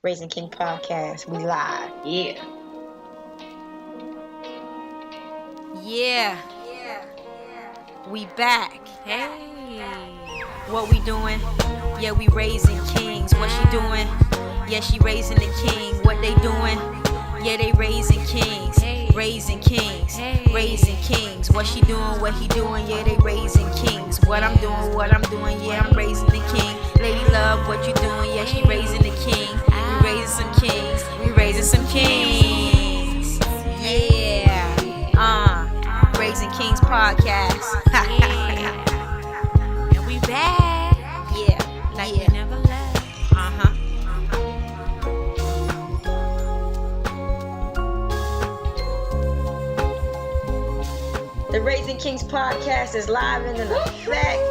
Raising King Podcast. We live. Yeah. Yeah. We back. Hey. What we doing? Yeah, we raising kings. What she doing? Yeah, she raising the king. What they doing? Yeah, they raising kings. Raising kings. Raising kings. What she doing? What he doing? Yeah, they raising kings. What I'm doing? Yeah, I'm raising the king. Lady Love, what you doing? Yeah, she raising the king. We raising some kings. We raising some kings. Yeah. Raising Kings Podcast. And we back. Yeah. Like we never left. The Raising Kings Podcast is live and in effect.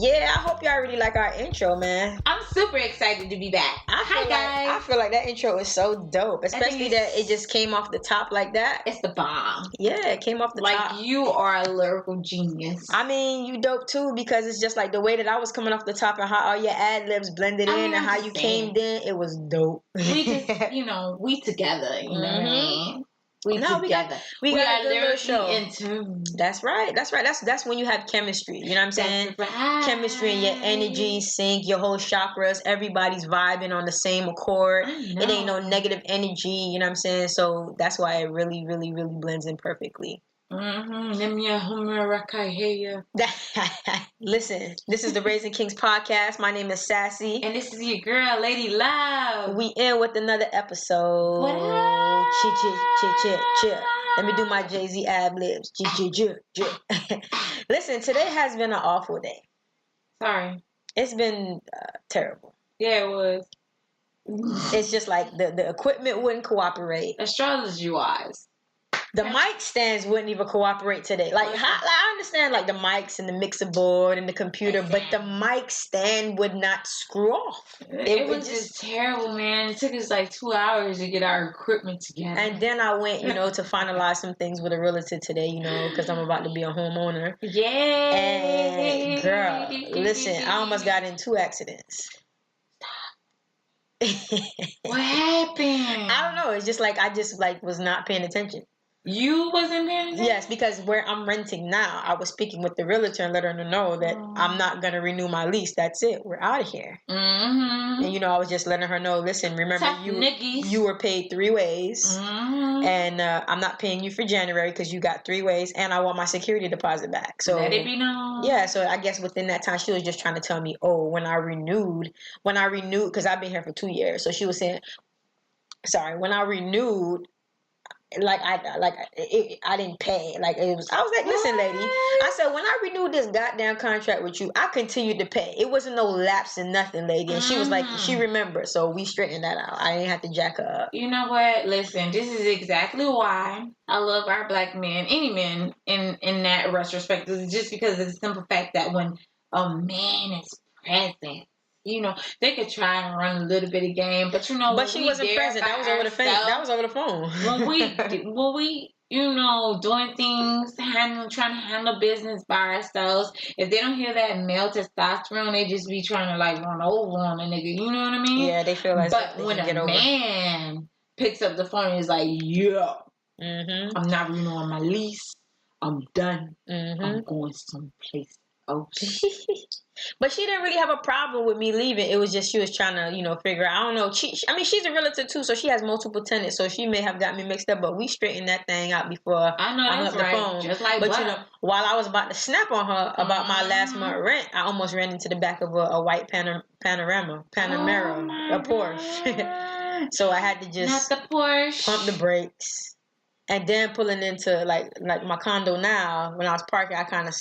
Yeah, I hope y'all really like our intro, man. I'm super excited to be back. Hi, guys. I feel like that intro is so dope, especially that it just came off the top like that. It's the bomb. Yeah, it came off the top. Like, you are a lyrical genius. I mean, you dope too, because it's just like the way that I was coming off the top and how all your ad libs blended in and how you came in, it was dope. We just, we together, you know what I mean? We got a good little show. In tune. That's right. That's when you have chemistry. You know what I'm saying? Right. Chemistry and your energy sync, your whole chakras. Everybody's vibing on the same accord. It ain't no negative energy. You know what I'm saying? So that's why it really, really, really blends in perfectly. Listen, this is the Raising Kings Podcast. My name is Sassy. And this is your girl, Lady Love. We in with another episode. What up? Chit. Let me do my Jay-Z ad libs. Listen, today has been an awful day. Sorry. It's been terrible. Yeah, it was. It's just like the equipment wouldn't cooperate. Astrology-wise. The mic stands wouldn't even cooperate today. I understand like the mics and the mixer board and the computer, but the mic stand would not screw off. It was just terrible, man. It took us like 2 hours to get our equipment together. And then I went, to finalize some things with a realtor today, because I'm about to be a homeowner. Yeah. And girl, listen, I almost got in 2 accidents. What happened? I don't know. It's just like I just was not paying attention. You wasn't paying attention? Yes, because where I'm renting now, I was speaking with the realtor and let her know that I'm not going to renew my lease. That's it. We're out of here. Mm-hmm. And, I was just letting her know, listen, remember, you were paid 3 ways. Mm-hmm. And I'm not paying you for January because you got 3 ways. And I want my security deposit back. So let it be known. Yeah, so I guess within that time, she was just trying to tell me, when I renewed, because I've been here for 2 years. So she was saying, when I renewed, I didn't pay. I was like, listen, lady. I said, when I renewed this goddamn contract with you, I continued to pay. It wasn't no lapse in nothing, lady. And she was like, she remembered. So we straightened that out. I didn't have to jack her up. You know what? Listen, this is exactly why I love our black men, any men in that retrospect. It's just because of the simple fact that when a man is present, they could try and run a little bit of game, but But she wasn't present. That was over the phone. That was over the phone. when we doing things, trying to handle business by ourselves. If they don't hear that male testosterone, they just be trying to run over on a nigga. You know what I mean? Yeah, they feel like. But when a man picks up the phone and is like, I'm not renewing my lease. I'm done. I'm going someplace else. But she didn't really have a problem with me leaving. It was just she was trying to, figure out. I don't know. She's a realtor too, so she has multiple tenants. So she may have got me mixed up, but we straightened that thing out before I hung up the phone. Just like but while I was about to snap on her about my last month rent, I almost ran into the back of a white Panamera, a Porsche. So I had to just not the Porsche. Pump the brakes. And then pulling into like my condo now, when I was parking, I kind of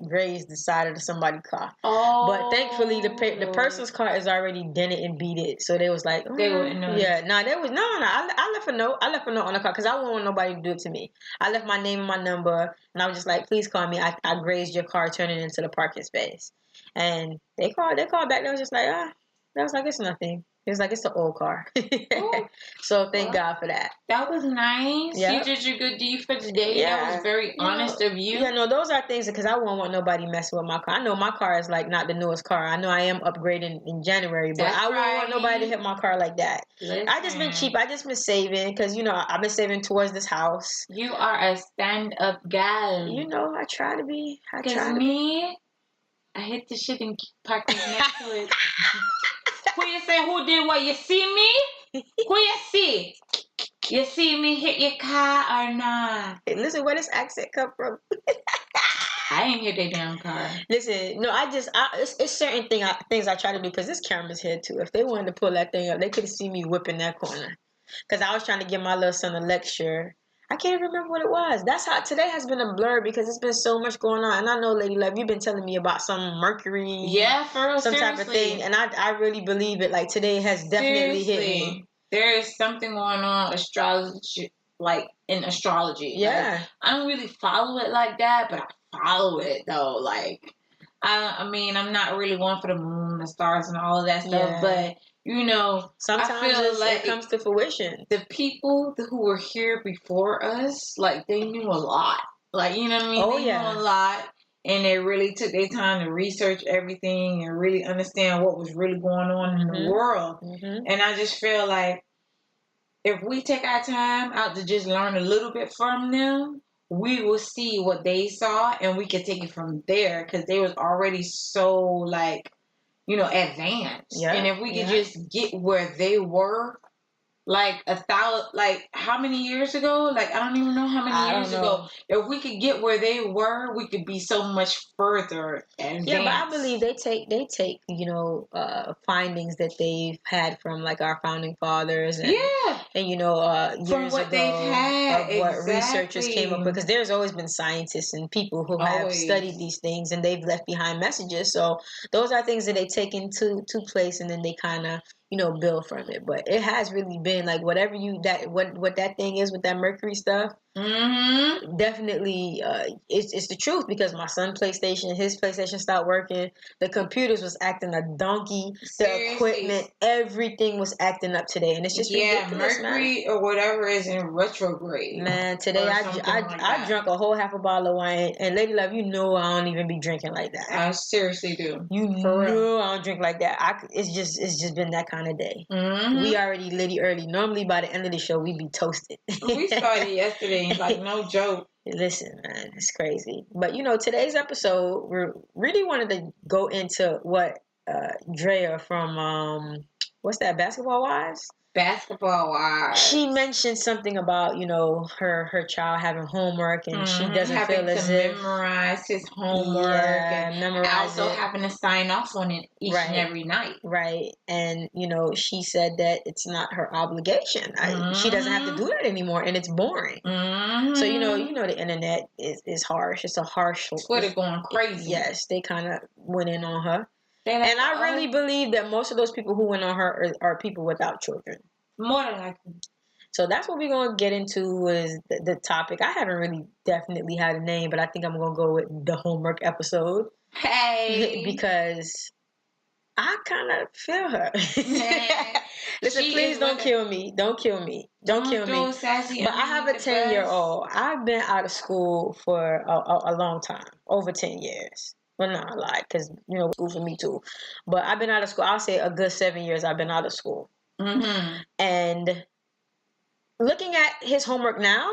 grazed the side of somebody's car. Oh. But thankfully, the person's car is already dented and beaded, so they was like, they wouldn't know. Yeah, there was no. I left a note. I left a note on the car because I wouldn't want nobody to do it to me. I left my name and my number, and I was just like, please call me. I grazed your car, turning it into the parking space. And they called back. They was just like, that was like, it's nothing. He was like, it's an old car. So thank God for that. That was nice. Yep. You did your good deed for the day. Yeah, That was very honest of you. Yeah, no, those are things because I won't want nobody messing with my car. I know my car is like not the newest car. I know I am upgrading in January, but I won't want nobody to hit my car like that. Listen. I just been cheap. I just been saving because I've been saving towards this house. You are a stand-up gal. I try to be. Because me, I hit the shit and park next to it. Who you say who did what? You see me? Who you see? You see me hit your car or not? Hey, listen, where this accent come from? I ain't hit that damn car. Listen, no, it's certain things I try to do because this camera's here too. If they wanted to pull that thing up, they could have seen me whipping that corner. Because I was trying to give my little son a lecture. I can't even remember what it was. That's how today has been a blur because it's been so much going on. And I know, Lady Love, you've been telling me about some Mercury, for real, some type of thing, and I really believe it. Like today has definitely hit me. There is something going on astrology, like in astrology. Yeah, like, I don't really follow it like that, but I follow it though. Like, I mean, I'm not really one for the moon, the stars, and all of that stuff, but. Sometimes I feel like it comes to fruition. The people who were here before us, like, they knew a lot. Like, you know what I mean? They knew a lot. And they really took their time to research everything and really understand what was really going on in the world. Mm-hmm. And I just feel like if we take our time out to just learn a little bit from them, we will see what they saw and we can take it from there because they was already so, like, advanced. Yeah, and if we could just get where they were, like how many years ago? Like, I don't even know how many years ago. If we could get where they were, we could be so much further advanced. Yeah, but I believe they take findings that they've had from like our founding fathers and years from what ago they've had, of what researchers came up with, because there's always been scientists and people who have studied these things and they've left behind messages. So those are things that they take into place and then they kind of build from it. But it has really been like whatever what that thing is with that Mercury stuff. Mm-hmm. Definitely, it's the truth because my son's PlayStation stopped working. The computers was acting a donkey. Seriously. The equipment, everything was acting up today, and it's just ridiculous, Mercury or whatever is in retrograde. Man, today I drank a whole half a bottle of wine, and Lady Love, I don't even be drinking like that. I seriously do. For real. I don't drink like that. It's just been that kind of day. Mm-hmm. We already litty early. Normally by the end of the show we be toasted. We started yesterday. Like, no joke. Listen, man, it's crazy. But today's episode, we really wanted to go into what Drea from what's that, Basketball Wives? Basketball Wives. She mentioned something about her child having homework and she doesn't feel as if memorize his homework and also having to sign off on it each and every night. Right, and she said that it's not her obligation. She doesn't have to do that anymore, and it's boring. Mm-hmm. So the internet is harsh. It's a harsh. Twitter going crazy. Yes, they kind of went in on her. And I really believe that most of those people who went on her are people without children. More than likely. So that's what we're going to get into is the topic. I haven't really definitely had a name, but I think I'm going to go with the homework episode. Hey. Because I kind of feel her. Listen, please don't kill me. Don't kill me. Don't kill me. Sassy, but I have a 10-year-old. I've been out of school for a long time. Over 10 years. Well, not a lot, because, school for me too. But I've been out of school. I'll say a good 7 years I've been out of school. Mm-hmm. And looking at his homework now,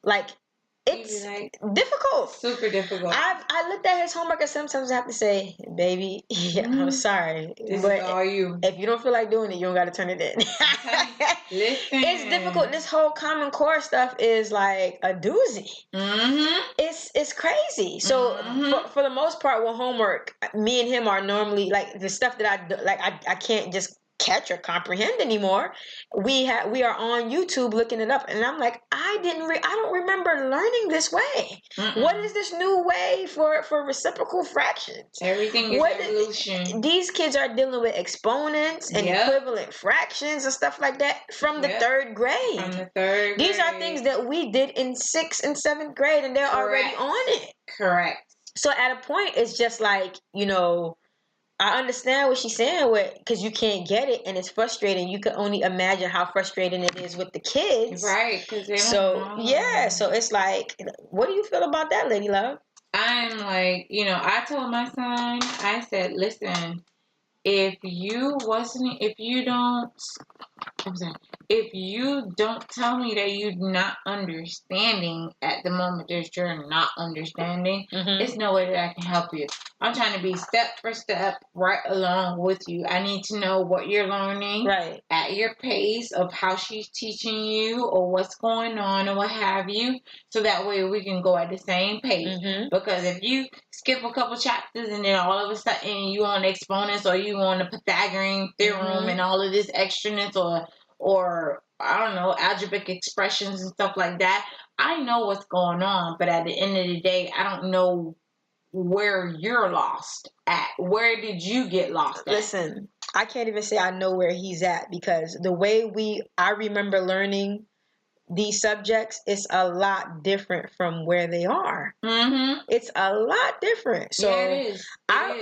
like, it's difficult. Super difficult. I looked at his homework and sometimes I have to say, baby, I'm sorry. This is all you. If you don't feel like doing it, you don't got to turn it in. Listen. It's difficult. This whole Common Core stuff is like a doozy. Mm-hmm. It's crazy. So for the most part with homework, me and him are normally like the stuff that I can't just catch or comprehend anymore. We are on YouTube looking it up, and I'm like, I don't remember learning this way. What is this new way for reciprocal fractions? Everything is evolution. These kids are dealing with exponents and equivalent fractions and stuff like that from the third grade. From the third grade. These are things that we did in 6th and 7th grade, and they're already on it. Correct. So at a point, it's just like, I understand what she's saying with because you can't get it and it's frustrating. You can only imagine how frustrating it is with the kids. Right, because they So don't know. so it's like, what do you feel about that, Lady Love? I'm like, I told my son, I said, listen, if you don't, I'm sorry, if you don't tell me that you're not understanding at the moment that you're not understanding, it's no way that I can help you. I'm trying to be step for step right along with you. I need to know what you're learning at your pace of how she's teaching you or what's going on or what have you. So that way we can go at the same pace. Because if you skip a couple chapters and then all of a sudden you on exponents or you on the Pythagorean theorem and all of this extraness or I don't know, algebraic expressions and stuff like that, I know what's going on, but at the end of the day, I don't know where you're lost at. Where did you get lost at? Listen, I can't even say I know where he's at because the way I remember learning these subjects is a lot different from where they are. It's a lot different. So yeah, it is. I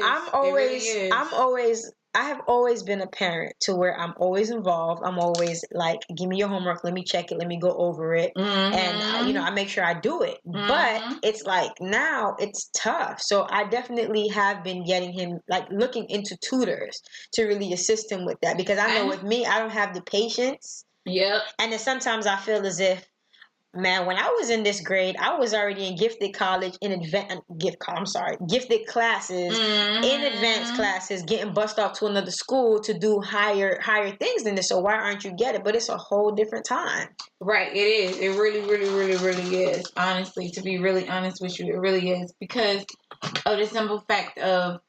have always been a parent to where I'm always involved. I'm always like, give me your homework, let me check it, let me go over it, and I make sure I do it. But it's like now it's tough. So I definitely have been getting him like looking into tutors to really assist him with that because I know with me I don't have the patience. Yep. And then sometimes I feel as if, man, when I was in this grade, I was already in gifted college gifted classes, in advanced classes, getting bussed off to another school to do higher things than this. So why aren't you getting it? But it's a whole different time. Right, it is. It really, really, really, really is. Honestly, to be really honest with you, it really is because of the simple fact of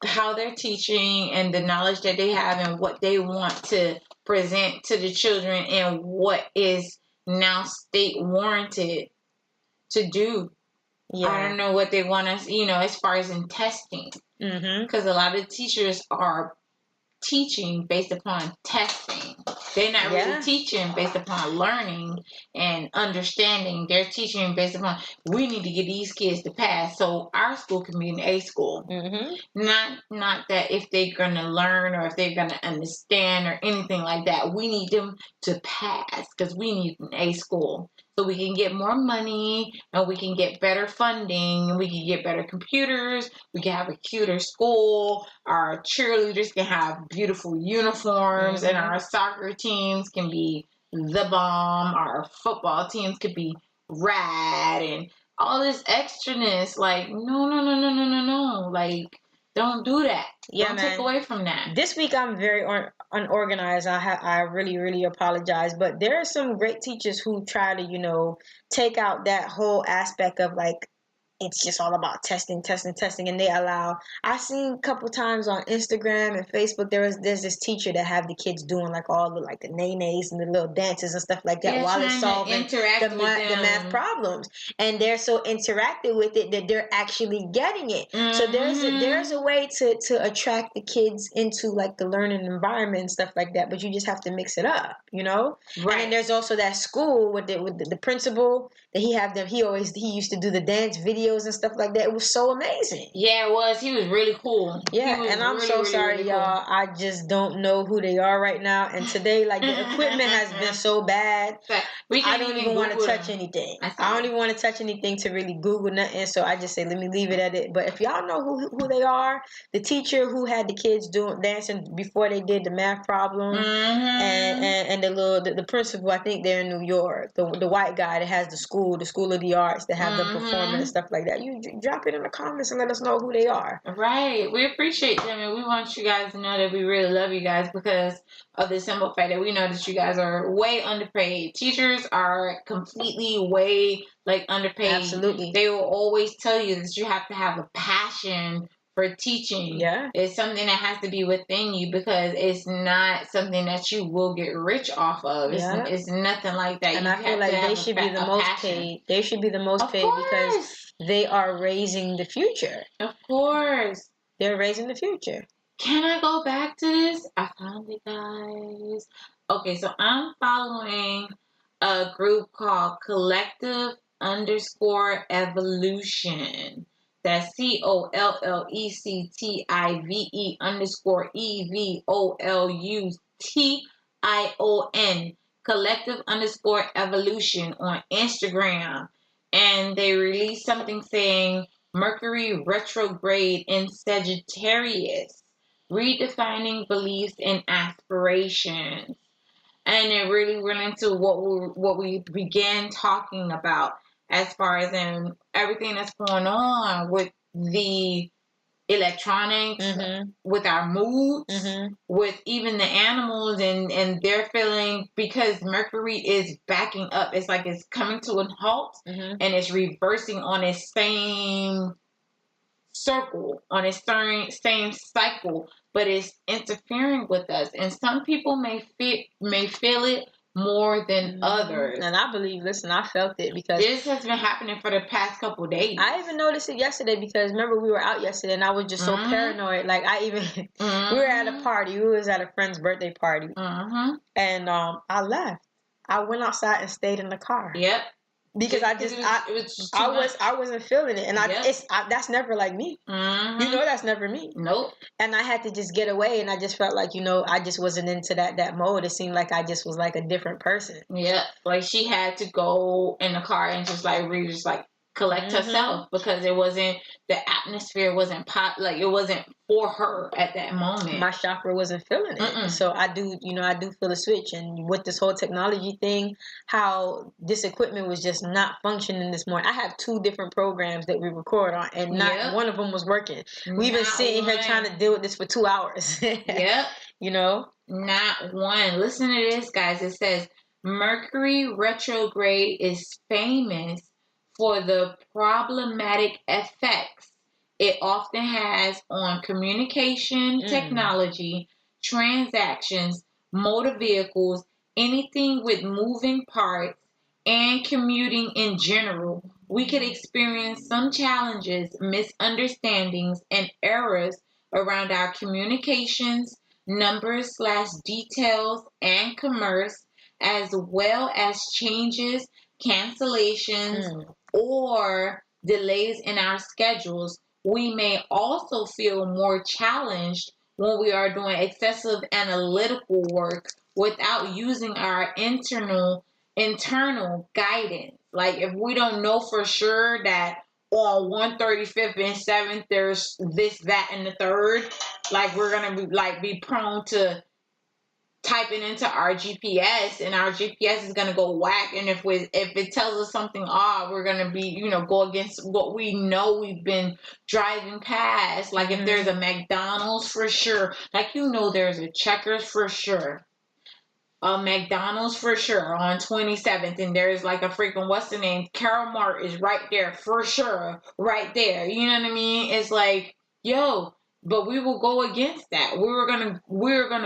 how they're teaching and the knowledge that they have and what they want to present to the children and what is now state warranted to do. Yeah. I don't know what they want us, as far as in testing. Because a lot of teachers are teaching based upon testing. They're not really teaching based upon learning and understanding. They're teaching based upon, we need to get these kids to pass so our school can be an A school. Not that if they're going to learn or if they're going to understand or anything like that. We need them to pass because we need an A school. So we can get more money and we can get better funding and we can get better computers. We can have a cuter school. Our cheerleaders can have beautiful uniforms and our soccer teams can be the bomb. Our football teams could be rad and all this extraness. Like, no. Like, don't do that. Don't take away from that. This week I'm very unorganized. I really, really apologize. But there are some great teachers who try to, take out that whole aspect of like, it's just all about testing, and they allow. I seen a couple times on Instagram and Facebook. There's this teacher that have the kids doing like all the like the nays and the little dances and stuff like that while they're solving the math problems, and they're so interactive with it that they're actually getting it. So there's a way to attract the kids into like the learning environment and stuff like that. But you just have to mix it up, Right. And then there's also that school with the principal that he used to do the dance videos and stuff like that. It was so amazing. Yeah, it was. He was really cool. Yeah, and I'm so sorry, y'all. I just don't know who they are right now. And today, like, the equipment has been so bad. I don't even want to touch anything. I don't even want to touch anything to really Google nothing. So I just say, let me leave it at it. But if y'all know who they are, the teacher who had the kids dancing before they did the math problem, and the principal, I think they're in New York, the white guy that has the school of the arts that have them performing and stuff like that. You drop it in the comments and let us know who they are. Right. We appreciate them and we want you guys to know that we really love you guys because of the simple fact that we know that you guys are way underpaid. Teachers are completely way underpaid. Absolutely. They will always tell you that you have to have a passion for teaching. Yeah. It's something that has to be within you because it's not something that you will get rich off of. It's nothing like that. And I feel like they should be the most paid. They should be the most paid because they are raising the future. Of course. They're raising the future. Can I go back to this? I found it, guys. Okay, so I'm following a group called Collective _ Evolution. That's COLLECTIVE_EVOLUTION, collective_evolution on Instagram. And they released something saying Mercury retrograde in Sagittarius, redefining beliefs and aspirations. And it really went into what we began talking about as far as in everything that's going on with the electronics, with our moods, with even the animals and their feeling, because Mercury is backing up. It's like it's coming to a halt and it's reversing on its same circle, on its same cycle, but it's interfering with us. And some people may feel it more than others. And I believe, listen, I felt it because this has been happening for the past couple of days. I even noticed it yesterday because remember we were out yesterday and I was just so paranoid. Like I even we were at a party. We was at a friend's birthday party, and I left. I went outside and stayed in the car. Yep. Because I wasn't feeling it, and that's never like me. You know, that's never me. Nope. And I had to just get away, and I just felt like, you know, I just wasn't into that mode. It seemed like I just was like a different person. Yeah, like she had to go in the car and just like really just like collect herself, because it wasn't, the atmosphere wasn't like it wasn't for her at that moment. My chakra wasn't feeling it. So I do feel a switch. And with this whole technology thing, how this equipment was just not functioning this morning. I have 2 different programs that we record on, and not one of them was working. We've been sitting here trying to deal with this for 2 hours. You know, not one. Listen to this, guys. It says Mercury retrograde is famous for the problematic effects it often has on communication, technology, transactions, motor vehicles, anything with moving parts, and commuting in general. We could experience some challenges, misunderstandings, and errors around our communications, numbers/details, and commerce, as well as changes, cancellations, or delays in our schedules. We may also feel more challenged when we are doing excessive analytical work without using our internal guidance. Like if we don't know for sure that on 135th and 7th there's this, that, and the third, like we're gonna be prone to typing into our GPS, and our GPS is gonna go whack. And if it tells us something odd, we're gonna be, go against what we know we've been driving past. Like if there's a McDonald's, for sure, like there's a Checkers for sure, a McDonald's for sure on 27th, and there's like a freaking, what's the name, Carol Mart is right there for sure, right there. You know what I mean? It's like, but we will go against that. We're gonna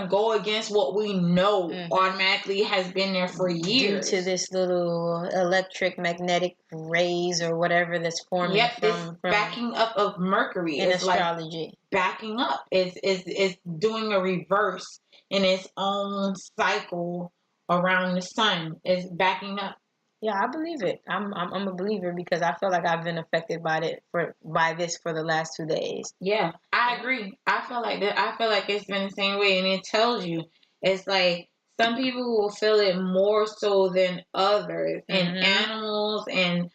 go against what we know automatically has been there for years. Due to this little electric magnetic rays or whatever that's forming from backing up of Mercury in astrology. Like backing up. It's doing a reverse in its own cycle around the sun. It's backing up. Yeah, I believe it. I'm a believer because I feel like I've been affected by this for the last 2 days. Yeah, I agree. I feel like that. I feel like it's been the same way, and it tells you it's like some people will feel it more so than others, and animals and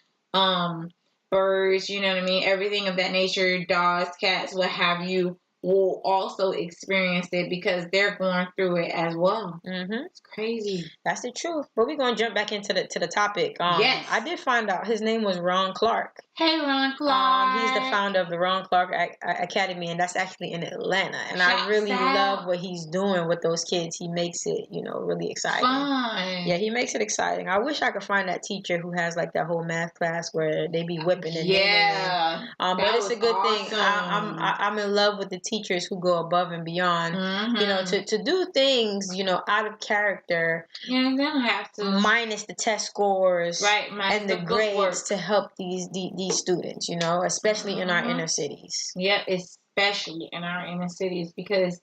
birds. You know what I mean? Everything of that nature, dogs, cats, what have you, will also experience it because they're going through it as well. It's crazy. That's the truth. But we're gonna jump back into the topic. Yes, I did find out his name was Ron Clark. Hey, Ron Clark. He's the founder of the Ron Clark Academy, and that's actually in Atlanta. And I really love what he's doing with those kids. He makes it, really exciting. Fun. Yeah, he makes it exciting. I wish I could find that teacher who has like that whole math class where they be whipping and but it's a good thing. I'm in love with the teachers who go above and beyond, to do things, out of character. Yeah, they don't have to. Minus the test scores, right? And the grades to help these students, especially in our inner cities. Yeah, especially in our inner cities, because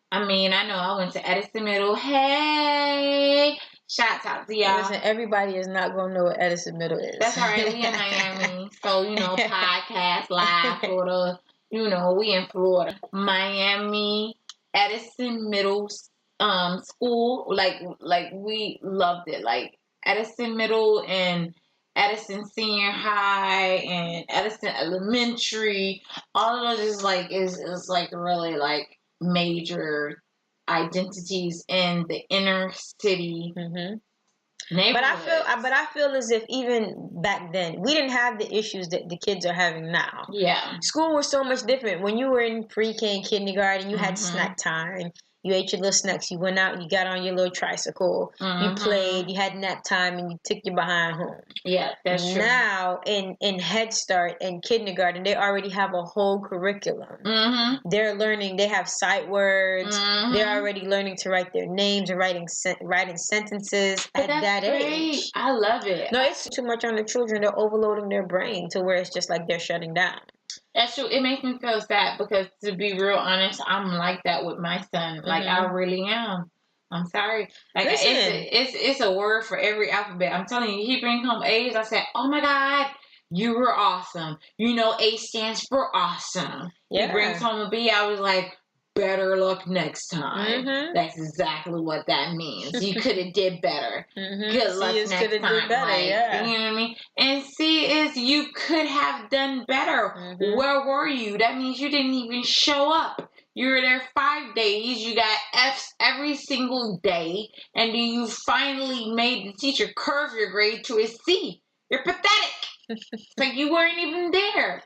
I know I went to Edison Middle. Hey, Shouts out to y'all. Listen, everybody is not going to know what Edison Middle is. That's all right. We in Miami. So, podcast live, Florida. We in Florida. Miami, Edison Middle School. Like we loved it. Like Edison Middle and Edison Senior High and Edison Elementary. All of those is like really like major identities in the inner city But I feel as if even back then we didn't have the issues that the kids are having now. Yeah. School was so much different. When you were in pre-K and kindergarten, you had snack time. You ate your little snacks. You went out. You got on your little tricycle. You played. You had nap time, and you took your behind home. Yeah, that's true. Now in Head Start and kindergarten, they already have a whole curriculum. They're learning. They have sight words. They're already learning to write their names and writing sentences at that age. I love it. No, it's too much on the children. They're overloading their brain to where it's just like they're shutting down. That's true. It makes me feel sad because, to be real honest, I'm like that with my son. Like I really am. I'm sorry. Like it's a word for every alphabet. I'm telling you, he brings home A's. I said, "Oh my God, you were awesome." A stands for awesome. Yeah. He brings home a B. I was like, better luck next time. That's exactly what that means. You could have did better. Good luck next time. Did better, yeah. You know what I mean? And C is you could have done better. Where were you? That means you didn't even show up. You were there 5 days. You got F's every single day. And then you finally made the teacher curve your grade to a C. You're pathetic. Like you weren't even there.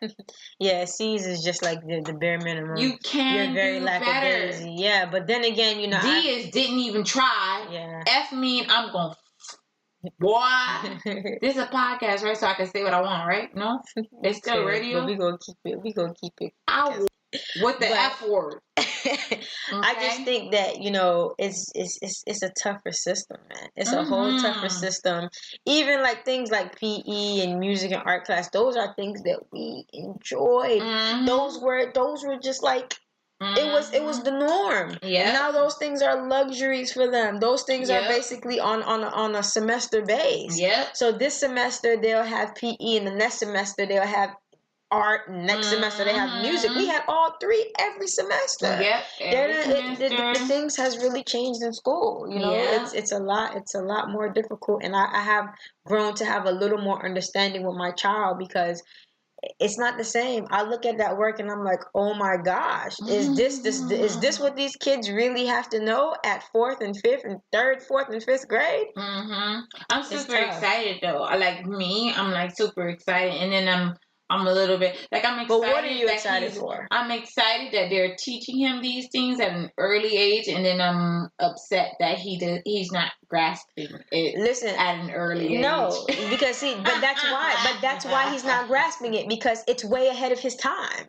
Yeah, C's is just like the bare minimum. You can You're very do lackadaisy. better. Yeah, but then again, D is didn't even try. Yeah. F mean I'm gonna. Boy, this is a podcast, right? So I can say what I want, right? No, it's still radio. But we gonna keep it. With the F word. Okay? I just think that it's a tougher system, man. It's a whole tougher system. Even like things like PE and music and art class, those are things that we enjoyed. Those were just like it was the norm. Yeah. Now those things are luxuries for them. Those things are basically on a semester base. Yeah. So this semester they'll have PE, and the next semester they'll have art, and next semester they have music. We had all three every semester. Yep. The things has really changed in school. It's a lot more difficult, and I have grown to have a little more understanding with my child because it's not the same. I look at that work and I'm like, oh my gosh, is this what these kids really have to know at fourth and fifth grade? I'm super excited though. Like me, I'm like super excited, and then I'm a little bit like I'm excited. But what are you excited for? I'm excited that they're teaching him these things at an early age, and then I'm upset that he's not grasping it. Listen, at an early age. No, because that's why he's not grasping it, because it's way ahead of his time.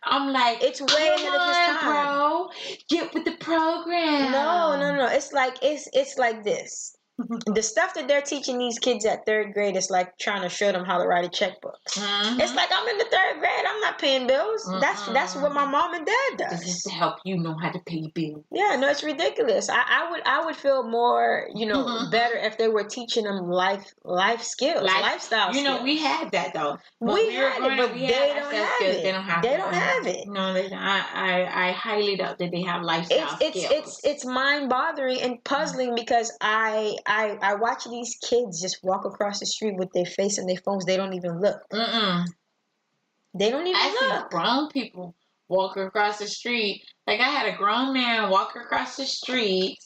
I'm like, it's way ahead of his time, bro. Get with the program. No. It's like this. The stuff that they're teaching these kids at third grade is like trying to show them how to write a checkbook. It's like, I'm in the third grade. I'm not paying bills. That's what my mom and dad does. This is to help you know how to pay bills. Yeah, no, it's ridiculous. I would feel more, better if they were teaching them life skills, lifestyle skills. We had that though. We had it, but they don't have it. They don't have it. No, they don't. I highly doubt that they have lifestyle skills. It's mind-boggling and puzzling because I watch these kids just walk across the street with their face in their phones. They don't even look. They don't even look. I see grown people walk across the street. Like I had a grown man walk across the street,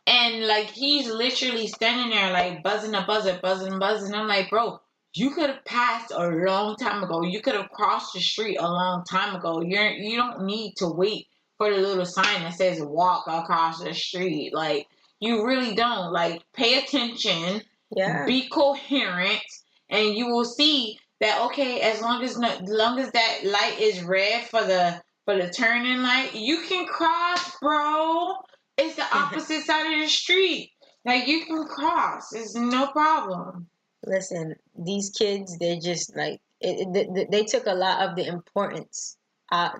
and like he's literally standing there like buzzing. I'm like, bro, you could have passed a long time ago. You could have crossed the street a long time ago. You don't need to wait for the little sign that says walk across the street. Like, you really don't. Like, pay attention. Yeah. Be coherent, and you will see that, okay, as long as that light is red for the turning light, you can cross, bro. It's the opposite side of the street. Like, you can cross. It's no problem. Listen, these kids, they're just like, they took a lot of the importance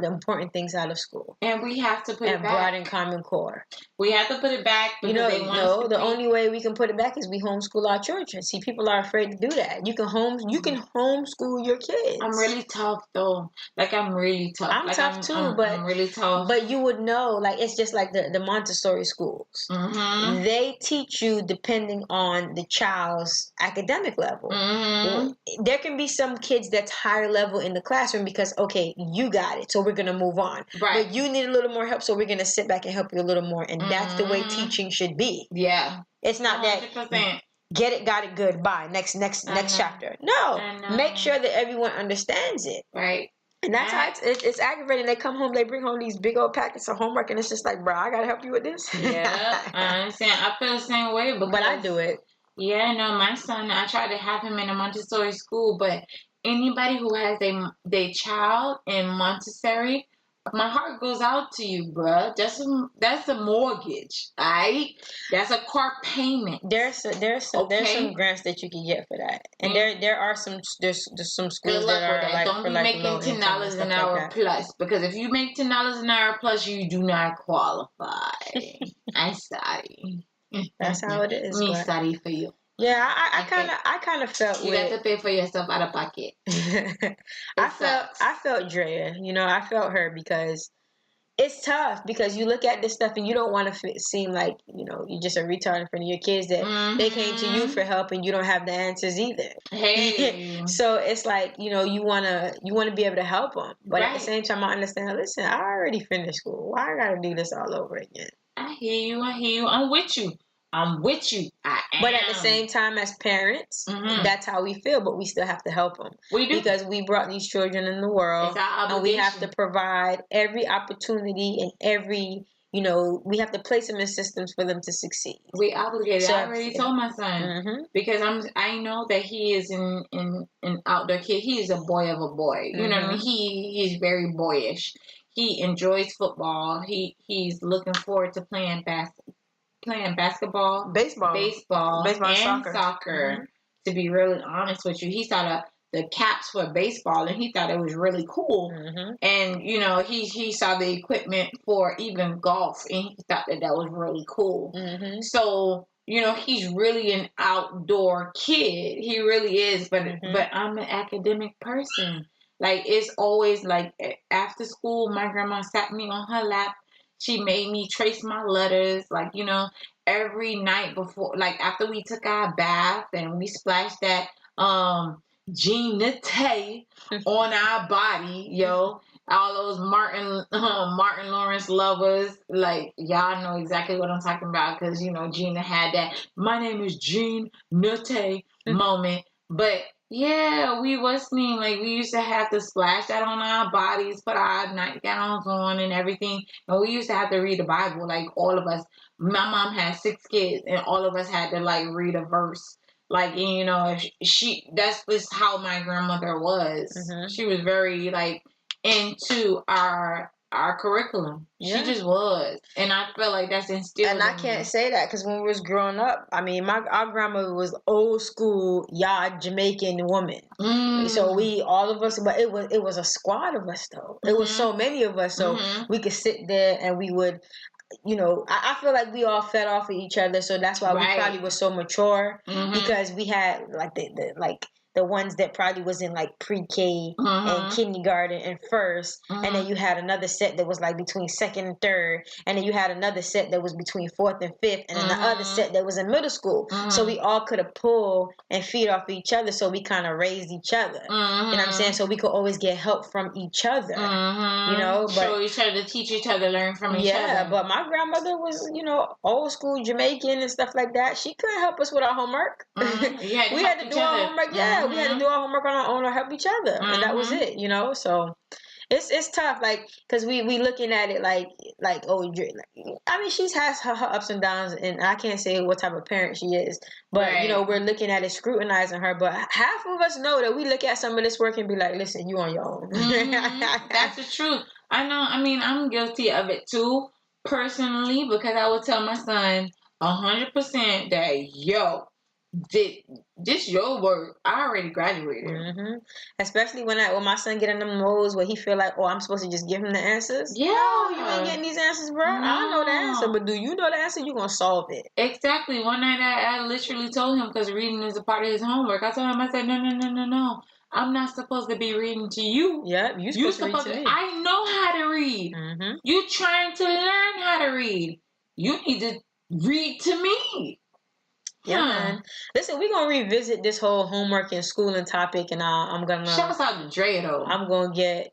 the important things out of school. And we have to put it back. And broaden Common Core. We have to put it back because they want us to the only way we can put it back is we homeschool our children. See, people are afraid to do that. You can homeschool your kids. I'm really tough though. Like I'm really tough. I'm like, tough too, but I'm really tough. But you would know, like it's just like the Montessori schools. Mm-hmm. They teach you depending on the child's academic level. Mm-hmm. There can be some kids that's higher level in the classroom because okay, you got it, so we're gonna move on. Right. But you need a little more help, so we're gonna sit back and help you a little more, and that's the way teaching should be. Yeah. It's not 100%. that get it, got it, good, bye. Next chapter. No, make sure that everyone understands it. Right. And that's how it's aggravating. They come home, they bring home these big old packets of homework, and it's just like, bro, I gotta help you with this. Yeah, I understand. I feel the same way, but I do it. Yeah, no, my son, I try to have him in a Montessori school, but anybody who has their child in Montessori, my heart goes out to you, bruh. That's a mortgage, alright? That's a car payment. There's some grants that you can get for that, and there are some schools that are like don't be making $10 an hour plus, because if you make $10 an hour plus, you do not qualify. I'm sorry. That's how it is. Me sorry for you. Yeah, I kind of felt you got to pay for yourself out of pocket. I felt Drea. I felt her because it's tough because you look at this stuff and you don't want to seem like you're just a retard in front of your kids that they came to you for help and you don't have the answers either. Hey. So it's like you want to be able to help them, but at the same time I understand. Listen, I already finished school. Why I gotta do this all over again? I hear you. I'm with you. I am. But at the same time, as parents, that's how we feel. But we still have to help them. We do, because we brought these children in the world, it's our obligation. And we have to provide every opportunity and every. We have to place them in systems for them to succeed. We obligated. So, I already told my son because I know that he is an outdoor kid. He is a boy of a boy. You know what I mean? He's very boyish. He enjoys football. He's looking forward to playing basketball, baseball, and soccer. To be really honest with you, he saw the caps for baseball and he thought it was really cool. And he saw the equipment for even golf and he thought that was really cool. So he's really an outdoor kid. He really is. But I'm an academic person. Like it's always like after school, my grandma sat me on her lap. She made me trace my letters, like, every night before, like after we took our bath and we splashed that Jean Nate on our body, yo. All those Martin Lawrence lovers, like y'all know exactly what I'm talking about because Gina had that "my name is Jean Nate" moment, but. Yeah, we wasn't like we used to have to splash that on our bodies, put our nightgowns on and everything. And we used to have to read the Bible, like all of us. My mom had 6 kids and all of us had to like read a verse. Like, and, that's just how my grandmother was. She was very like into our curriculum. Yeah. She just was. And I feel like that's instilled and I can't say that because when we was growing up, I mean, our grandmother was old school, Jamaican woman. So all of us, but it was a squad of us though. It was so many of us, so we could sit there and we would, I feel like we all fed off of each other, so that's why we probably were so mature because we had like the ones that probably was in like pre-K and kindergarten and first, and then you had another set that was like between second and third, and then you had another set that was between fourth and fifth, and then the other set that was in middle school. So we all could have pulled and feed off each other, so we kind of raised each other. You know what I'm saying? So we could always get help from each other. But show each other, teach each other, learn from each other. Yeah, but my grandmother was, old school Jamaican and stuff like that. She couldn't help us with our homework. We had to do our homework. Yeah. We had to do our homework on our own or help each other, and that was it, So it's tough, like, because we looking at it like I mean, she has her ups and downs, and I can't say what type of parent she is, but we're looking at it, scrutinizing her. But half of us know that we look at some of this work and be like, listen, you on your own. That's the truth. I know. I mean, I'm guilty of it too, personally, because I would tell my son 100% that this your work. I already graduated. Mm-hmm. Especially when my son get in them modes where he feel like, oh, I'm supposed to just give him the answers. Yeah. No, you ain't getting these answers, bro. No. I know the answer, but do you know the answer? You gonna solve it. Exactly. One night I literally told him, because reading is a part of his homework. I told him, I said, no. I'm not supposed to be reading to you. Yep, you supposed to read to me. I know how to read. Mm-hmm. You trying to learn how to read. You need to read to me. Yeah, man. Listen, we're gonna revisit this whole homework and schooling topic, and I'm gonna shout out to Dre though. I'm gonna get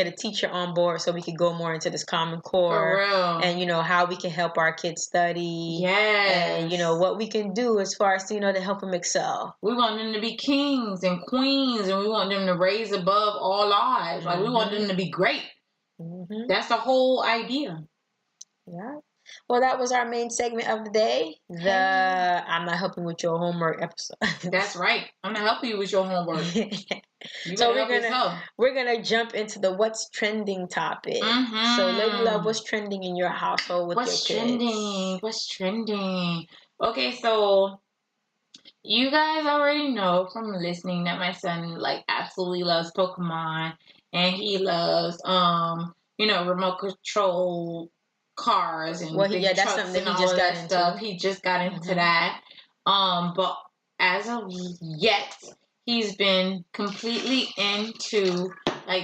a teacher on board so we can go more into this Common Core, for real. And how we can help our kids study. Yes. And what we can do as far as to help them excel. We want them to be kings and queens, and we want them to raise above all odds. Like we want them to be great. Mm-hmm. That's the whole idea. Yeah. Well, that was our main segment of the day. I'm not helping with your homework episode. That's right. I'm not helping you with your homework. So we're gonna jump into the what's trending topic. Mm-hmm. So, Lady Love, what's trending in your household with your kids? What's trending? Okay, so you guys already know from listening that my son absolutely loves Pokemon, and he loves remote control cars and big trucks, that's something and all that stuff. He just got into that. But as of yet, he's been completely into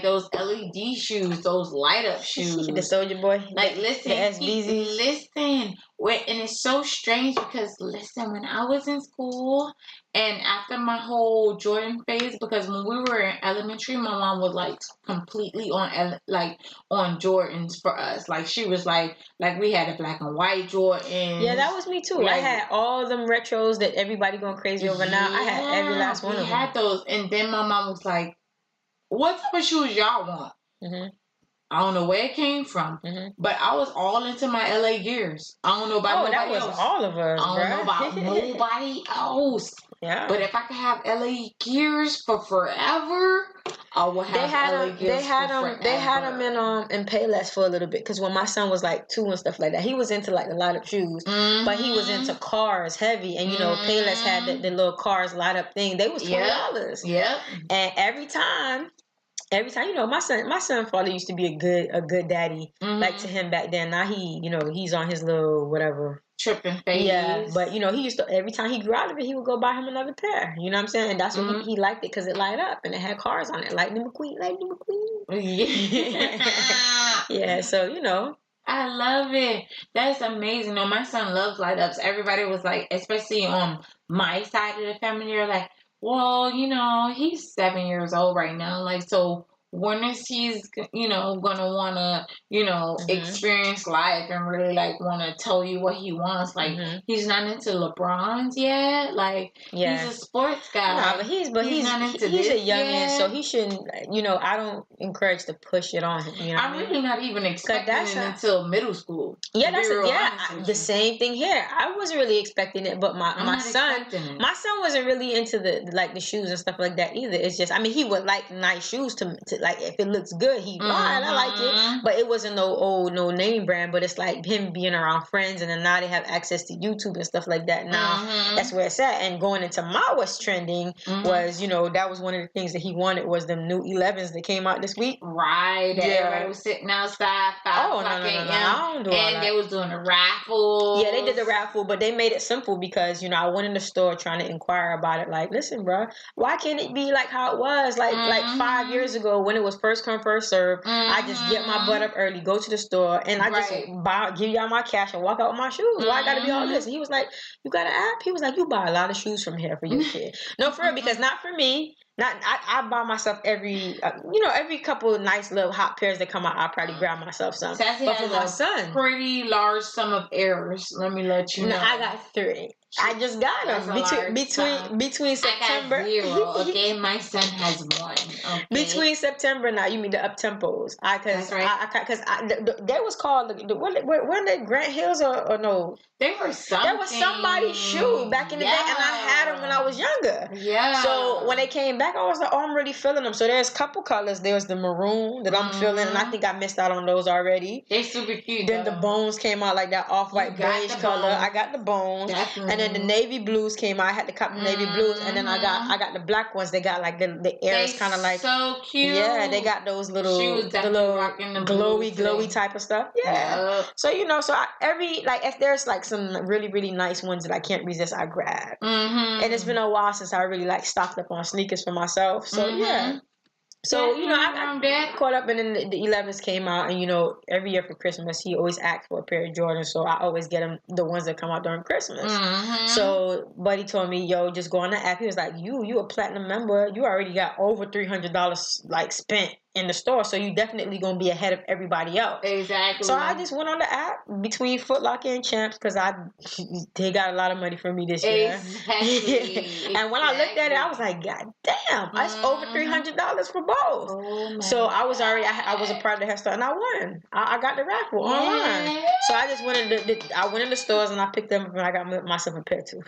those LED shoes, those light up shoes. The Soldier Boy. Listen, listen. And it's so strange because when I was in school and after my whole Jordan phase, because when we were in elementary, my mom was completely on Jordans for us. She was like we had a black and white Jordan. Yeah, that was me too. I had all them retros that everybody going crazy over now. I had every last one of them. We had those, and then my mom was like, what type of shoes y'all want? Mm-hmm. I don't know where it came from, but I was all into my LA Gears. I don't know about nobody else. That was all of us. I don't know about nobody else. Yeah. But if I could have LA Gears for forever, I would have LA Gears for forever. They had them in Payless for a little bit, because when my son was 2 and stuff like that, he was into the light up shoes, but he was into cars heavy, and Payless had the little cars light up thing. They was $20. Yep. And every time, my son father used to be a good daddy, to him back then. Now he's on his little whatever tripping phase. Yeah, but he used to, every time he grew out of it, he would go buy him another pair. You know what I'm saying? And that's what he liked it, because it light up and it had cars on it. Lightning McQueen. Yeah. Yeah. So I love it. That's amazing. No, my son loves light ups. Everybody was especially on my side of the family, they're like, well, he's 7 years old right now. So when is he's, gonna want to, experience life and really want to tell you what he wants. He's not into LeBron's yet. He's a sports guy. Nah, but he's not into he's a youngin', so he shouldn't. I don't encourage to push it on him. I'm really not even expecting it until middle school. Yeah, the same thing here. I wasn't really expecting it, but my son wasn't really into the shoes and stuff like that either. It's just, he would like nice shoes to if it looks good, he I like it, but it wasn't no name brand. But it's him being around friends, and then now they have access to YouTube and stuff like that. Now that's where it's at. And going into my what's trending was that was one of the things that he wanted, was them new 11s that came out this week. Right, everybody was sitting outside 5 o'clock a.m. I don't do all that. And they was doing a raffle. Yeah, they did the raffle, but they made it simple because I went in the store trying to inquire about it. Listen, bro, why can't it be how it was 5 years ago when it was first come first serve? I just get my butt up early, go to the store, and I just give y'all my cash and walk out with my shoes. Why I gotta be all this? And he was like, you got an app? He was like, you buy a lot of shoes from here for your kid. No, for real, because not for me. I buy myself every couple of nice little hot pairs that come out. I probably grab myself some. Sassy but for my son, pretty large sum of errors. Let me let you know. I got 3. I just got them between September. I got 0. Okay, my son has 1. Okay. Between September now, you mean the up tempos? Because they was called weren't they Grant Hills or no? They were something. There was somebody's shoe back in the day, and I had them when I was younger. Yeah. So when they came back, like I was like, I'm already feeling them. So there's a couple colors. There's the maroon that I'm feeling, and I think I missed out on those already. They super cute. Then the bones came out like that off-white beige color. I got the bones. Definitely. And then the navy blues came out. I had to cop the navy blues, and then I got the black ones. They got like the air is kind of like so cute. Yeah, they got those little glowy type of stuff. Yeah. So so if there's like some really really nice ones that I can't resist, I grab. And it's been a while since I really like stocked up on sneakers for myself. So yeah. So I got caught up, and then the 11s came out, and every year for Christmas he always asks for a pair of Jordans, so I always get him the ones that come out during Christmas. So Buddy told me, yo, just go on the app. He was like, you a platinum member, you already got over $300 like spent in the store, so you definitely gonna be ahead of everybody else. Exactly. So I just went on the app between Foot Locker and Champs because they got a lot of money from me this year. Exactly. And when I looked at it, I was like, God damn, that's over $300 for both. Oh, so I was already I was a part of the head start, and I won. I got the raffle online. So I just went in the stores and I picked them up, and I got myself a pair too.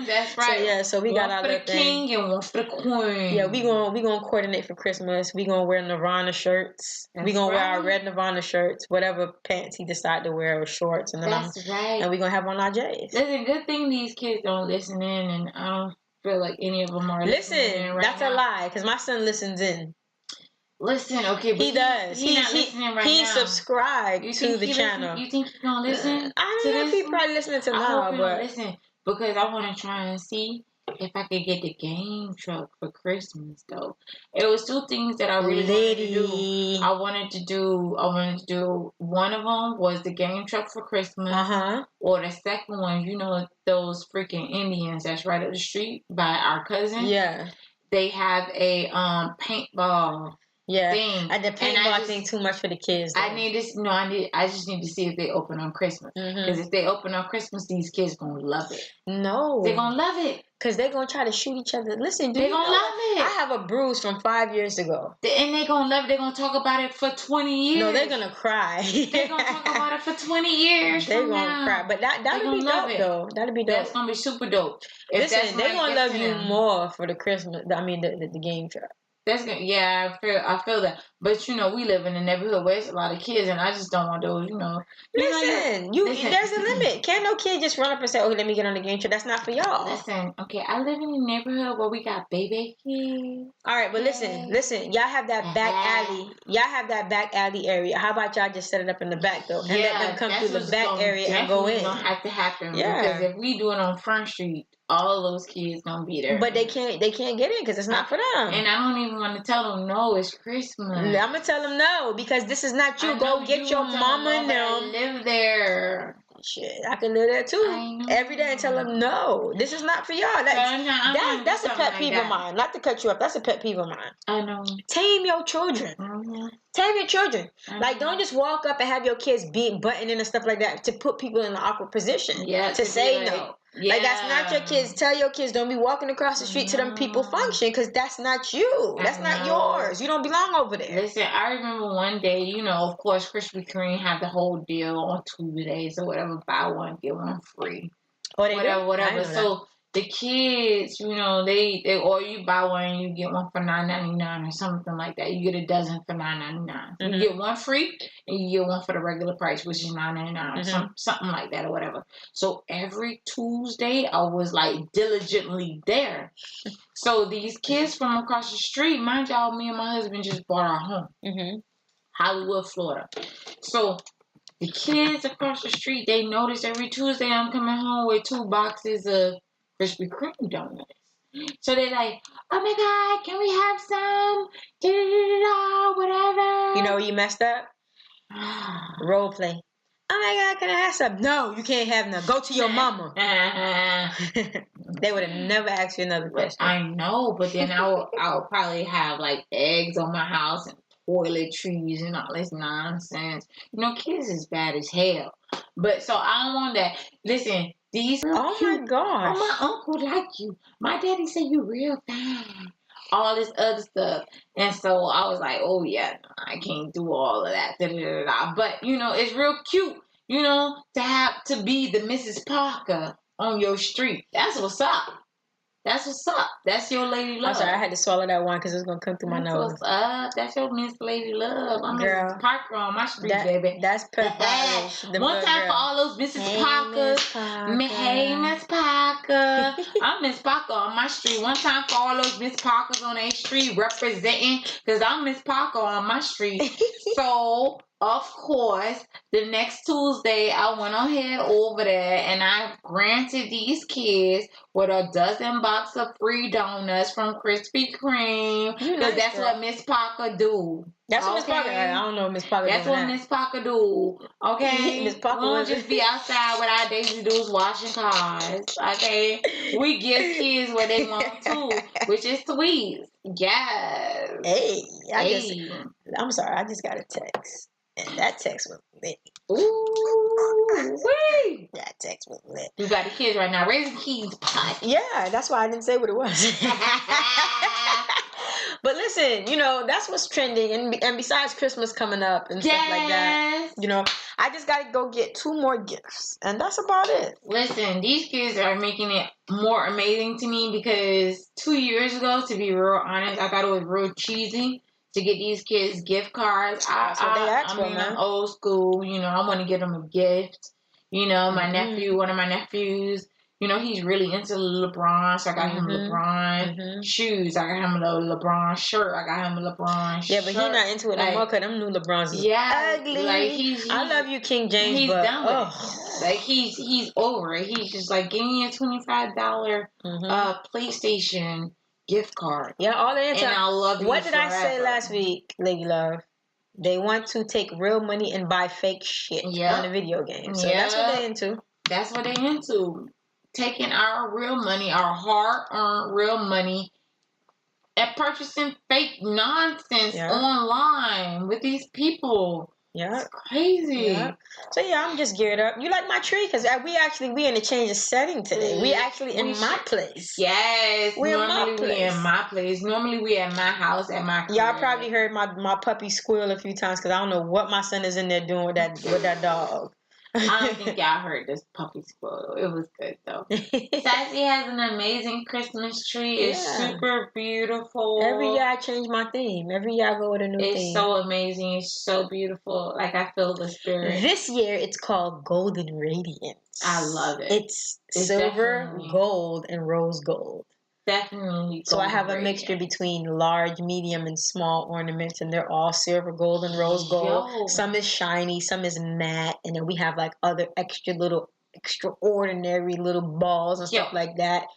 That's right. So we got our little thing. King and one for the queen. Yeah, we gonna coordinate for Christmas. We gonna wear Nirvana shirts. We gonna wear our red Nirvana shirts, whatever pants he decide to wear, or shorts, and then and we gonna have on our J's. It's a good thing these kids don't listen in, and I don't feel like any of them are listening right that's now. a lie, because my son listens in. Listen, okay, but he does. He's not listening right now. He's subscribed to the channel. You think he's gonna listen? I don't know if he's probably listening to now, but listen, because I want to try and see if I could get the game truck for Christmas, though. It was two things that I really wanted to do. I wanted to do one of them was the game truck for Christmas. Or the second one, those freaking Indians that's right up the street by our cousin. Yeah. They have a paintball thing. And the paintball thing too much for the kids, though. I just need to see if they open on Christmas. Because if they open on Christmas, these kids gonna love it. No. They're gonna love it. Because they're going to try to shoot each other. Listen, they're going to love it. I have a bruise from 5 years ago. And they're going to love it. They're going to talk about it for 20 years. No, they're going to cry. They're going to talk about it for 20 years. They're going to cry. But that'll be dope, though. That'll be dope. That's going to be super dope. Listen, they're going to love you more for the Christmas, the game truck. That's good. Yeah, I feel that. But we live in a neighborhood where there's a lot of kids, and I just don't want those. Listen, there's a limit. Can't no kid just run up and say, "Oh, let me get on the game show." That's not for y'all. Listen, okay, I live in a neighborhood where we got baby kids. All right, but listen, y'all have that back alley. Y'all have that back alley area. How about y'all just set it up in the back though, and let them come through the back area and go in? Gonna have to happen. Yeah, because if we do it on Front Street, all those kids gonna be there. But they can't get in because it's not for them. And I don't even want to tell them no, it's Christmas. I'm gonna tell them no because this is not you. Go get your mama and them. Live there. Shit, I can live there too. Every day and tell them no. This is not for y'all. That's a pet peeve of mine. Not to cut you up. That's a pet peeve of mine. I know. Tame your children. Tame your children. Like, don't just walk up and have your kids butting in and stuff like that to put people in an awkward position. Yeah. To say no. Yeah. Like, that's not your kids. Tell your kids, don't be walking across the street to them people function because that's not you. That's not yours. You don't belong over there. Listen, I remember one day, of course, Krispy Kreme had the whole deal on Tuesdays or whatever, buy one, get one free. Whatever. So the kids, they or you buy one and you get one for $9.99 or something like that. You get a dozen for $9.99. You get one free and you get one for the regular price, which is $9.99 or something like that or whatever. So every Tuesday I was like diligently there. So these kids from across the street, mind y'all, me and my husband just bought our home. Hollywood, Florida. So the kids across the street, they notice every Tuesday I'm coming home with 2 boxes of Krispy Kreme donuts. So they're like, oh my God, can we have some? Whatever. You know where you messed up? Role play. Oh my God, can I have some? No, you can't have none. Go to your mama. They would have never asked you another question. I know, but then I'll probably have like eggs on my house and toiletries and all this nonsense. Kids is bad as hell. But so I don't want that. Listen, these oh cute. My gosh. Oh, my uncle like you. My daddy said you real fine. All this other stuff. And so I was like, oh yeah, I can't do all of that. But it's real cute, to have to be the Mrs. Parker on your street. That's what's up. That's what's up. That's your Lady Love. I'm sorry, I had to swallow that one because it's gonna come through my That's nose. what's up. That's your Miss Lady Love. I'm Girl, Mrs. Parker on my street, baby. That's Pep One time for all those Mrs. Parkers. Hey, Miss Parker. I'm Miss Parker on my street. One time for all those Miss Parkers on their street representing, because I'm Miss Parker on my street. So, of course, the next Tuesday, I went ahead over there and I granted these kids with a dozen box of free donuts from Krispy Kreme. Because that's what Miss Parker do. That's what Miss Parker. I don't know Miss Parker. That's what Miss Parker do. Okay, Miss Parker. We don't just be outside with our Daisy Dudes washing cars. Okay, we give kids what they want too, which is sweets. Yes. Hey, I'm sorry. I just got a text, and that text was lit. Ooh, wee. That text was lit. You got the kids right now. Raise the keys, pot. Yeah, that's why I didn't say what it was. But listen, that's what's trending, and besides Christmas coming up and stuff like that, I just gotta go get 2 more gifts, and that's about it. Listen, these kids are making it more amazing to me because 2 years ago, to be real honest, I thought it was real cheesy to get these kids gift cards. I'm old school, I want to get them a gift. My nephew, one of my nephews, he's really into LeBron, so I got him LeBron shoes. I got him a LeBron shirt. I got him a LeBron shirt. Yeah, but he's not into it no more because them new LeBrons is ugly. Like I love you, King James, he's but done with it. Like he's over it. He's just like, give me a $25 PlayStation gift card. Yeah, all the time. And I'll love you. What did forever. I say last week, Lady Love? They want to take real money and buy fake shit on the video game. So that's what they're into. That's what they're into. Taking our real money, our hard-earned real money, and purchasing fake nonsense online with these people. Yeah, it's crazy. Yeah. So I'm just geared up. You like my tree? Because we in a change of setting today. We actually in my place. Yes. Normally we in my place. Normally we at my house at my crib. Y'all probably heard my puppy squeal a few times because I don't know what my son is in there doing with that dog. I don't think y'all heard this puppy squirrel. It was good though. Sassy has an amazing Christmas tree. It's super beautiful. Every year I change my theme. Every year I go with a new theme. It's so amazing. It's so beautiful. Like I feel the spirit. This year it's called Golden Radiance. I love it. It's silver, gold, and rose gold. Definitely. So I have a mixture between large, medium, and small ornaments, and they're all silver, gold, and rose gold. Yo. Some is shiny, some is matte, and then we have like other extraordinary little balls and stuff like that.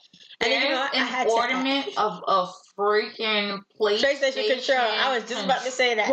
And then, I had an ornament of a freaking PlayStation control. I was just about to say that.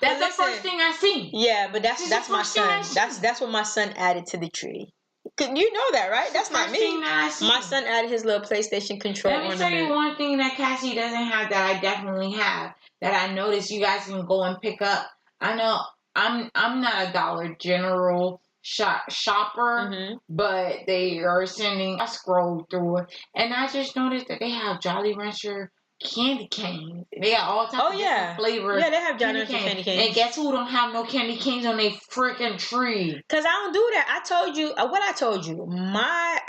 That's the first thing I seen. Yeah, but that's my son. That's what my son added to the tree. You know that, right? That's not me. My son added his little PlayStation control. Let me tell you one thing that Cassie doesn't have that I definitely have, that I noticed you guys can go and pick up. I know I'm not a Dollar General shopper, but they are sending. I scrolled through it, and I just noticed that they have Jolly Rancher candy canes. They got all types of different flavors. Yeah, they have Jolly Rancher candy canes. And guess who don't have no candy canes on their freaking tree? Cause I don't do that. I told you what I told you. My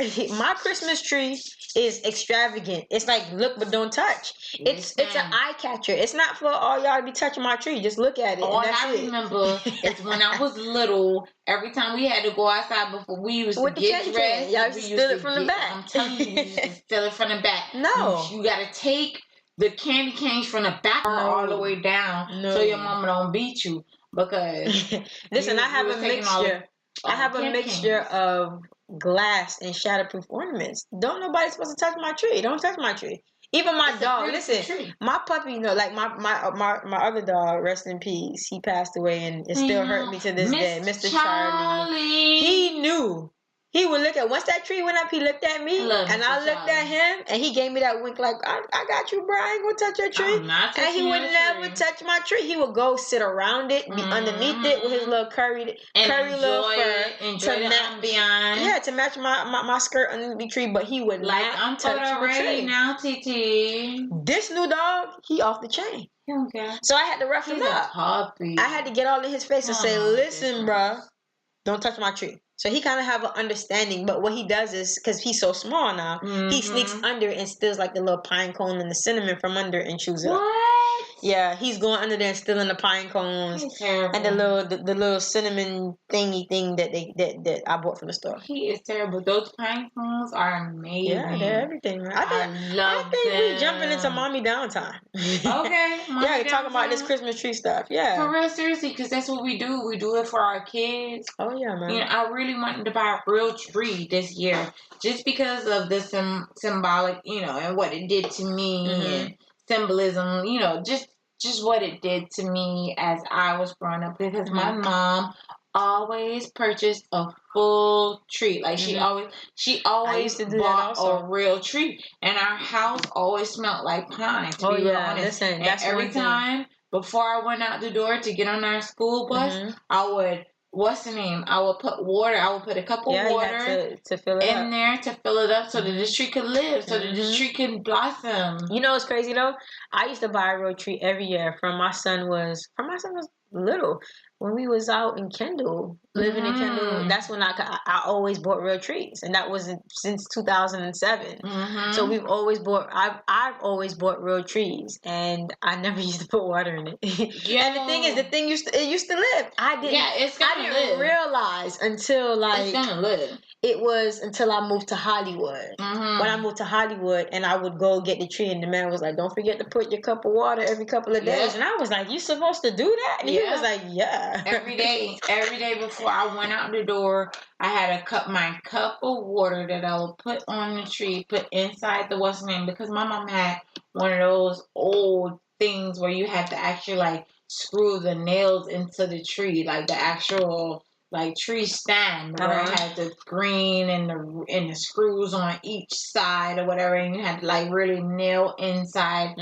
Christmas tree is extravagant. It's like look but don't touch. It's an eye catcher. It's not for all y'all to be touching my tree. Just look at it. All I remember is when I was little. Every time we had to go outside before we used to get dressed, y'all used to steal it from the back. I'm telling you, we used to steal it from the back. No, you gotta take the candy canes from the back all the way down so your mama don't beat you. Because listen, I have a mixture. I have a mixture of glass and shatterproof ornaments. Don't nobody supposed to touch my tree. Don't touch my tree. Even my dog. Listen, my puppy, like my other dog, rest in peace. He passed away, and it still hurt me to this day. Mr. Charlie. He knew. He would look at, once that tree went up, he looked at me, and I looked at him, and he gave me that wink like, I got you, bro. I ain't gonna touch your tree. And he would never touch my tree. He would go sit around it, be underneath it with his little curry little fur. Enjoy the ambiance. Yeah, to match my skirt underneath the tree, but he would not touch the tree. Now, TT. This new dog, he off the chain. Okay. So I had to rough him up. I had to get all in his face and say, listen, bro, don't touch my tree. So he kind of have an understanding, but what he does is, because he's so small now, he sneaks under and steals like the little pine cone and the cinnamon from under and chews it up. What? Yeah, he's going under there and stealing the pine cones and the little cinnamon thingy thing that I bought from the store. He is terrible. Those pine cones are amazing. Yeah, they're everything. Man. I think them. we jumping into mommy downtime. Okay. Yeah, talking about this Christmas tree stuff. Yeah. For real, seriously, because that's what we do. We do it for our kids. Oh yeah, man. You know, I really wanted to buy a real tree this year just because of the symbolic, you know, and what it did to me and symbolism, you know, just what it did to me as I was growing up, because my mom always purchased a full tree. Like she always bought a real tree, and our house always smelled like pine, to be real honest. Listen, and every time before I went out the door to get on our school bus, I would, what's the name? I would put water. I would put a cup of water to fill it in there to fill it up so that this tree could live, so that this tree can blossom. You know what's crazy though? I used to buy a real tree every year from my son was little. When we was out in Kendall, living in Kendall, that's when I always bought real trees, and that was since 2007. So we've always bought. I've always bought real trees, and I never used to put water in it. And the thing is, it used to live. I didn't realize until it's gonna live. It was until I moved to Hollywood. When I moved to Hollywood, and I would go get the tree, and the man was like, "Don't forget to put your cup of water every couple of days." And I was like, "You supposed to do that?" And he was like, "Yeah." Every day before I went out the door, I had my cup of water that I would put on the tree, put inside the what's name, because my mom had one of those old things where you had to actually like screw the nails into the tree, like the actual like tree stand where it had the green and the screws on each side or whatever, and you had to like really nail inside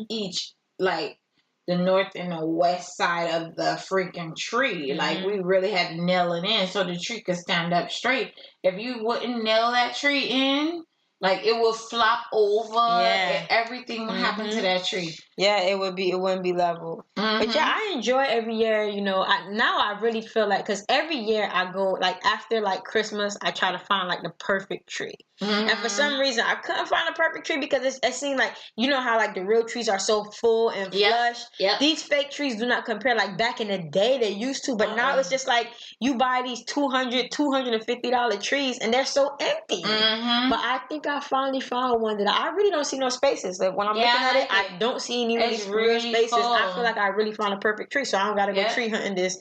each, like the north and the west side of the freaking tree. Like we really had to nail it in so the tree could stand up straight. If you wouldn't nail that tree in, like it would flop over. And everything would happen to that tree. Yeah, it wouldn't be level. But yeah, I enjoy every year. You know, now I really feel like, because every year I go, like after like Christmas, I try to find like the perfect tree. And for some reason, I couldn't find a perfect tree because it seemed like, you know how like the real trees are so full and flush. These fake trees do not compare. Like back in the day, they used to, but now it's just like you buy these $250 trees and they're so empty. But I think I finally found one that I really don't see no spaces. Like when I'm looking at it, I don't see any real spaces. Full. I feel like I really found a perfect tree, so I don't gotta go tree hunting this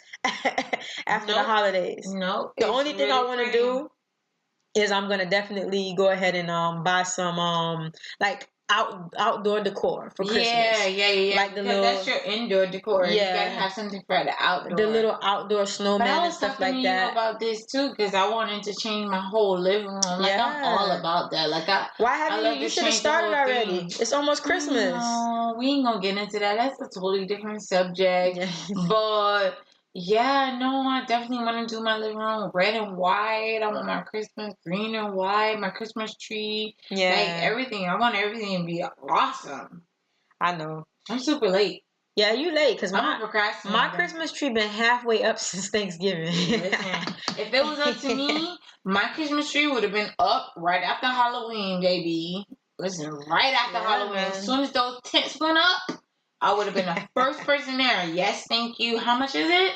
after the holidays. No, the only thing I want to do is I'm gonna definitely go ahead and buy some like outdoor decor for Christmas. Yeah. Like the little, that's your indoor decor. You gotta have something for the outdoor. The little outdoor snowman and stuff like that. I was talking to you about this too, because I wanted to change my whole living room. Like I'm all about that. Like why haven't you should have started already? It's almost Christmas. No, we ain't gonna get into that. That's a totally different subject. But yeah, no, I definitely want to do my living room red and white. I want my Christmas green and white, my Christmas tree. Yeah. Like everything. I want everything to be awesome. I know. I'm super late. Yeah, you late, because my Christmas tree been halfway up since Thanksgiving. Listen, if it was up to me, my Christmas tree would have been up right after Halloween, baby. Listen, right after Halloween. Man. As soon as those tents went up, I would have been the first person there. Yes, thank you. How much is it?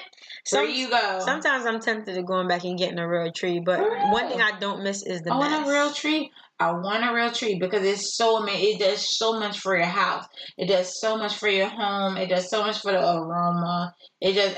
There you go. Sometimes I'm tempted to going back and getting a real tree, but one thing I don't miss is the mess. Want a real tree? I want a real tree because it's so amazing. It does so much for your house. It does so much for your home. It does so much for the aroma. It does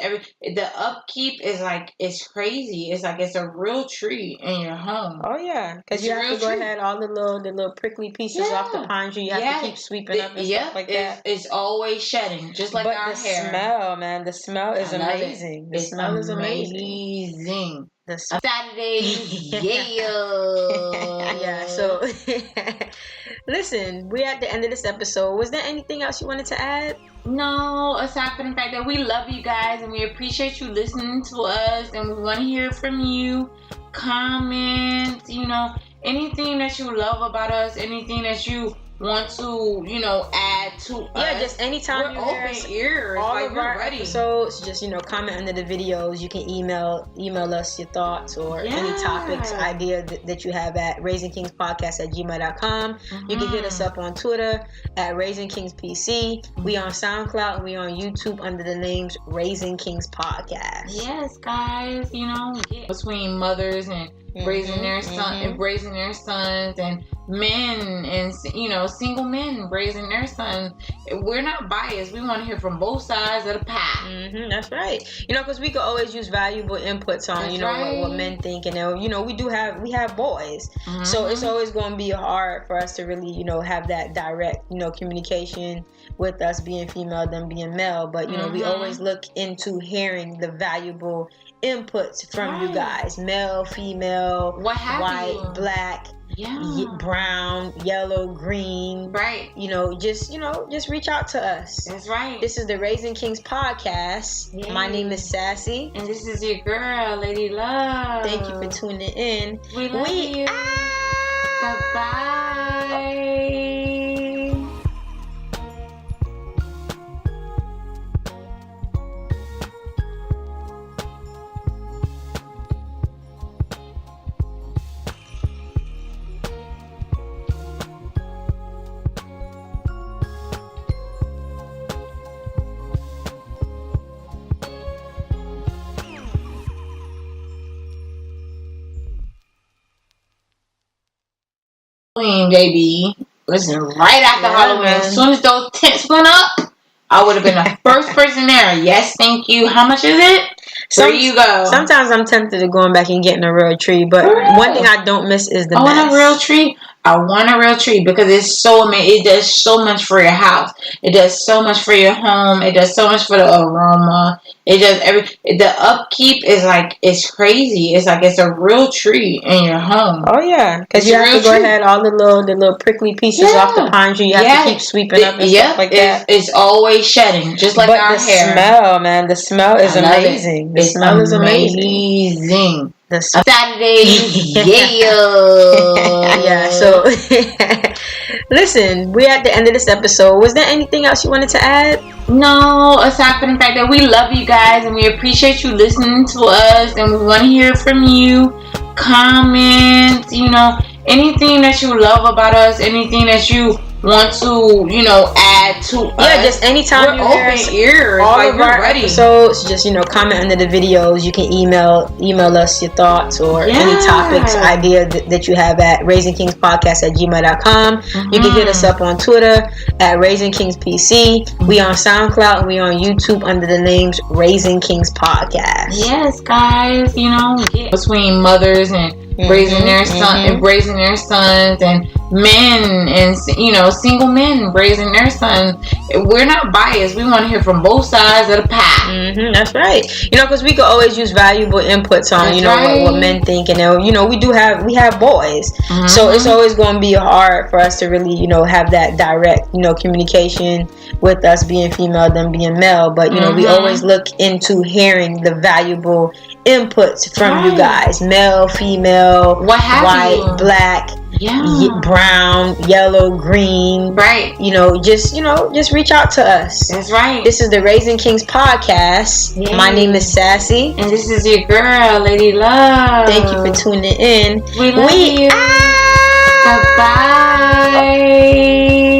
the upkeep is like, it's crazy. It's like it's a real tree in your home. Oh yeah, because you have to go ahead, all the little prickly pieces off the pine tree. You have to keep sweeping up and stuff like that. It's always shedding, just like our hair. The smell, man, the smell is amazing. The smell is amazing. Saturdays, yeah. So, listen, we're at the end of this episode. Was there anything else you wanted to add? No, aside from the fact that we love you guys and we appreciate you listening to us, and we want to hear from you. Comment, anything that you love about us, anything that you want to, add to us, just anytime we're you hear open ears. all Like, of we're our ready. episodes, just comment under the videos. You can email us your thoughts or any topics, idea that you have at raisingkingspodcast@gmail.com. You can hit us up on Twitter at Raising Kings PC. We on SoundCloud and we on YouTube under the names Raising Kings Podcast. Yes, guys, between mothers and raising their sons, and men and single men raising their sons. We're not biased. We want to hear from both sides of the pie. That's right. Because we could always use valuable inputs on what men think, and we have boys, so it's always going to be hard for us to really have that direct communication with us being female than being male. But we always look into hearing the valuable inputs from you guys, male, female, white, black, brown, yellow, green, right? Just reach out to us. That's right. This is the Raising Kings podcast. Yay. My name is Sassy, and this is your girl, Lady Love. Thank you for tuning in. We love you. Bye-bye. Halloween, baby. Listen, right after Halloween, as soon as those tents went up, I would have been the first person there. Yes, thank you. How much is it? There you go. Sometimes I'm tempted to going back and getting a real tree, but one thing I don't miss is the mess. Want a real tree? I want a real tree because it's so amazing. It does so much for your house. It does so much for your home. It does so much for the aroma. It does the upkeep is like, it's crazy. It's like it's a real tree in your home. Oh yeah, because you have to go ahead all the little prickly pieces off the pine tree. You have to keep sweeping up and stuff like that. It's always shedding, just like our hair. Smell, man, the smell is amazing. The smell is amazing. Saturday, yeah. So, listen, we're at the end of this episode. Was there anything else you wanted to add? No, aside from the fact that we love you guys and we appreciate you listening to us, and we want to hear from you. Comment, anything that you love about us, anything that you want to, add to us. Yeah, just anytime you hear open ears. All like, of our ready. episodes, just, comment under the videos. You can email us your thoughts or any topics, idea that you have at raisingkingspodcast@gmail.com. You can hit us up on Twitter at Raising Kings PC. We on SoundCloud and we on YouTube under the names Raising Kings Podcast. Yes, guys, between mothers and raising their sons, and men and single men raising their sons. We're not biased. We want to hear from both sides of the pie. That's right. Because we could always use valuable inputs on what men think, and we have boys, so it's always going to be hard for us to really have that direct communication with us being female than being male. But we always look into hearing the valuable inputs from you guys, male, female, white, black, brown, yellow, green, right? Just reach out to us. That's right. This is the Raising Kings podcast. My name is Sassy, and this is your girl, Lady Love. Thank you for tuning in. We love you. Bye bye.